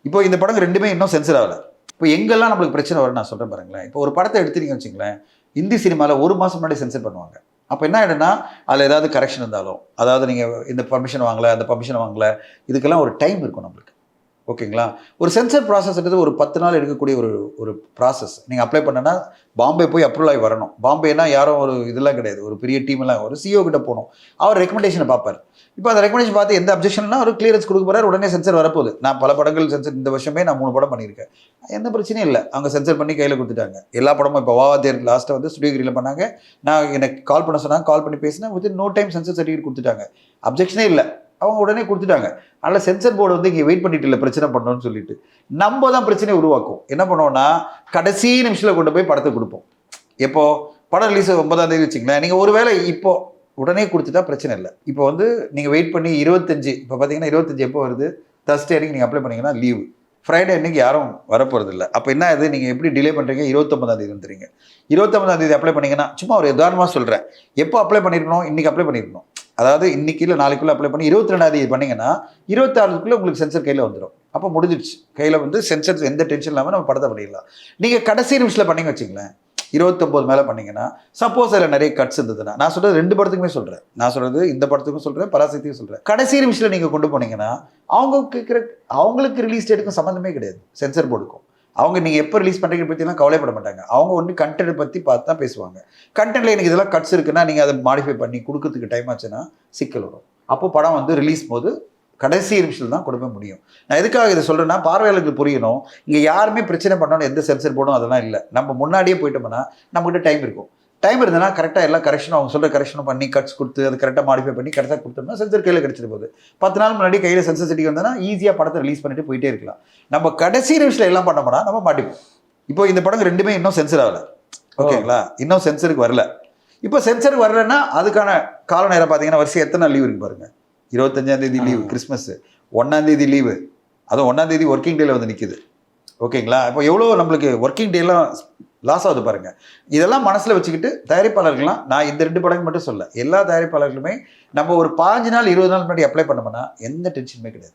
இப்போ இந்த படம் ரெண்டுமே இன்னும் சென்சர் ஆகலை. இப்போ எங்கெல்லாம் நம்மளுக்கு பிரச்சனை வரும் நான் சொல்கிறேன் பாருங்களேன். இப்போ ஒரு படத்தை எடுத்துட்டீங்கன்னு வச்சுங்களேன், இந்தி சினிமாவில் 1 மாதம் முன்னாடி சென்சர் பண்ணுவாங்க. அப்போ என்ன ஆகிடும்னா அதில் ஏதாவது கரெக்ஷன் இருந்தாலும், அதாவது நீங்கள் இந்த பர்மிஷன் வாங்கலை, அந்த பர்மிஷன் வாங்கலை, இதுக்கெல்லாம் ஒரு டைம் இருக்கும் நம்மளுக்கு. ஓகேங்களா? ஒரு சென்சர் ப்ராசஸ்ன்றது ஒரு 10 நாள் எடுக்கக்கூடிய ஒரு ஒரு ப்ராசஸ். நீங்கள் அப்ளை பண்ணனா பாம்பே போய் அப்ரூவல் ஆகி வரணும். பாம்பேனா யாரும் ஒரு இதெல்லாம் கிடையாது, ஒரு பெரிய டீம்லாம், ஒரு சிஓ கிட்ட போகணும். அவர் ரெக்கமெண்டேஷனை பார்ப்பார். இப்போ அந்த ரெக்கமெண்டேஷன் பார்த்து எந்த அப்ஜெக்ஷன்னா ஒரு கிளியரன்ஸ் கொடுக்க போகிறார், உடனே சென்சர் வரப்போகுது. நான் பல படங்கள் சென்சர் இந்த வருஷமே நான் 3 படம் பண்ணியிருக்கேன். எந்த பிரச்சனையும் இல்லை. அவங்க சென்சர் பண்ணி கையில் கொடுத்துட்டாங்க. எல்லா படமும் இப்போ வாவா தேர் லாஸ்ட்டாக வந்து ஸ்டுடியோகிரியில் பண்ணாங்க. நான் எனக்கு கால் பண்ண சொன்னாங்க, கால் பண்ணி பேசினேன். Within no time censor certificate கொடுத்துட்டாங்க. அப்ஜெக்ஷனே இல்லை, அவங்க உடனே கொடுத்துட்டாங்க. அதனால் சென்சர் போர்டு வந்து இங்கே வெயிட் பண்ணிட்டு இல்லை பிரச்சனை பண்ணணும்னு சொல்லிட்டு நம்ம தான் பிரச்சனையை உருவாக்கும். என்ன பண்ணுவோம்னா கடைசி நிமிஷத்தில் கொண்டு போய் படத்தை கொடுப்போம். எப்போ படம் ரிலீஸ் 9ஆம் தேதி வச்சுங்களேன், நீங்கள் ஒருவேளை இப்போ உடனே கொடுத்துட்டா பிரச்சனை இல்லை. இப்போ வந்து நீங்கள் வெயிட் பண்ணி 25, இப்போ பார்த்தீங்கன்னா 25 எப்போ வருது, தர்ஸ்டே அன்றைக்கி நீங்கள் அப்ளை பண்ணிங்கன்னா லீவு, ஃப்ரைடே அன்றைக்கி யாரும் வரப்போகிறது இல்லை. அப்போ என்ன ஆகுது, நீங்கள் எப்படி டிலே பண்ணுறீங்க, 29ஆம் தேதி வந்துடுறீங்க. 29ஆம் தேதி அப்ளை பண்ணிங்கன்னா, சும்மா ஒரு உதாரணமாக சொல்கிறேன், எப்போ அப்ளை பண்ணியிருக்கணும், இன்றைக்கி அப்ளை பண்ணியிருக்கணும். அதாவது இன்றைக்கி இல்லை நாளைக்குள்ளே அப்ளை பண்ணி 22ஆம் தேதி பண்ணிங்கன்னா 26க்குள்ளே உங்களுக்கு சென்சர் கையில் வந்துடும். அப்போ முடிஞ்சிடுச்சு. கையில் வந்து சென்சர் எந்த டென்ஷன் இல்லாமல் நம்ம படத்தை பண்ணிடலாம். நீங்கள் கடைசி நிமிஷத்தில் பண்ணிங்க வச்சிங்களேன், 29 மேலே பண்ணிங்கன்னா, சப்போஸ் அதில் நிறைய கட்ஸ் இருந்ததுன்னா, நான் சொல்கிறது 2 படத்துக்குமே சொல்கிறேன், நான் சொல்கிறது இந்த படத்துக்கும் சொல்கிறேன், பராசக்திக்கும் சொல்கிறேன். கடைசி நிமிஷத்தில் நீங்கள் கொண்டு போனீங்கன்னா அவங்களுக்கு ரிலீஸ் டேட்டுக்கும் சம்மந்தமே கிடையாது சென்சர் போர்டுக்கும். அவங்க நீங்கள் எப்போ ரிலீஸ் பண்ணுறீங்க பற்றிலாம் கவலைப்பட மாட்டாங்க. அவங்க ஒன்று கண்டென்ட் பற்றி பார்த்து தான் பேசுவாங்க. கண்டென்ட்டில் எனக்கு இதெல்லாம் கட்ஸ் இருக்குன்னா நீங்கள் அதை மாடிஃபை பண்ணி கொடுக்கறதுக்கு டைம் ஆச்சுன்னா சிக்கல் வரும். அப்போ படம் வந்து ரிலீஸ் போது கடைசி நிமிஷத்தில் தான் கொடுக்க முடியும். நான் எதுக்காக இதை சொல்கிறேன்னா, பார்வையாளர்களுக்கு புரியணும். இங்கே யாருமே பிரச்சனை பண்ணணும், எந்த சென்சர் போர்டும் அதெல்லாம் இல்லை. நம்ம முன்னாடியே போயிட்டோம்னா நம்மகிட்ட டைம் இருக்கும். டைம் இருந்ததுன்னா கரெக்டாக எல்லா கரெக்ஷனும் அவங்க சொல்கிற கரெக்ஷனும் பண்ணி கட்ஸ் கொடுத்து அது கரெக்டாக மாடிஃபை பண்ணி கரெக்டாக கொடுத்தோம்னா சென்சர் கையில் கிடச்சிட்டு போகுது. 10 நாள் முன்னாடி கையில் சென்சர் சர்டிஃபிகேட் வந்தோன்னா ஈஸியாக படத்தை ரிலீஸ் பண்ணிட்டு போயிட்டே இருக்கலாம். நம்ம கடைசி நிமிஷத்தில் எல்லாம் பண்ணோம்னா நம்ம மாட்டிப்போம். இப்போ இந்த படம் ரெண்டுமே இன்னும் சென்சர் ஆகலை. ஓகேங்களா? இன்னும் சென்சருக்கு வரல. இப்போ சென்சருக்கு வரலன்னா அதுக்கான கால நேரம் பார்த்தீங்கன்னா வருஷம் எத்தனை நாள் லீவ் இருக்கு பாருங்க. 25ஆம் தேதி லீவு, கிறிஸ்மஸ் 1ஆம் தேதி லீவு, அதுவும் 1ஆம் தேதி ஒர்க்கிங் டேல வந்து நிற்குது. ஓகேங்களா? இப்போ எவ்வளோ நம்மளுக்கு ஒர்க்கிங் டேலாம் லாஸ் ஆகுது பாருங்க. இதெல்லாம் மனசில் வச்சுக்கிட்டு தயாரிப்பாளர்கள்லாம், நான் இந்த 2 படங்கள் மட்டும் சொல்ல, எல்லா தயாரிப்பாளர்களுமே நம்ம ஒரு 5 நாள் 20 நாள் முன்னாடி அப்ளை பண்ணோம்னா எந்த டென்ஷனுமே கிடையாது.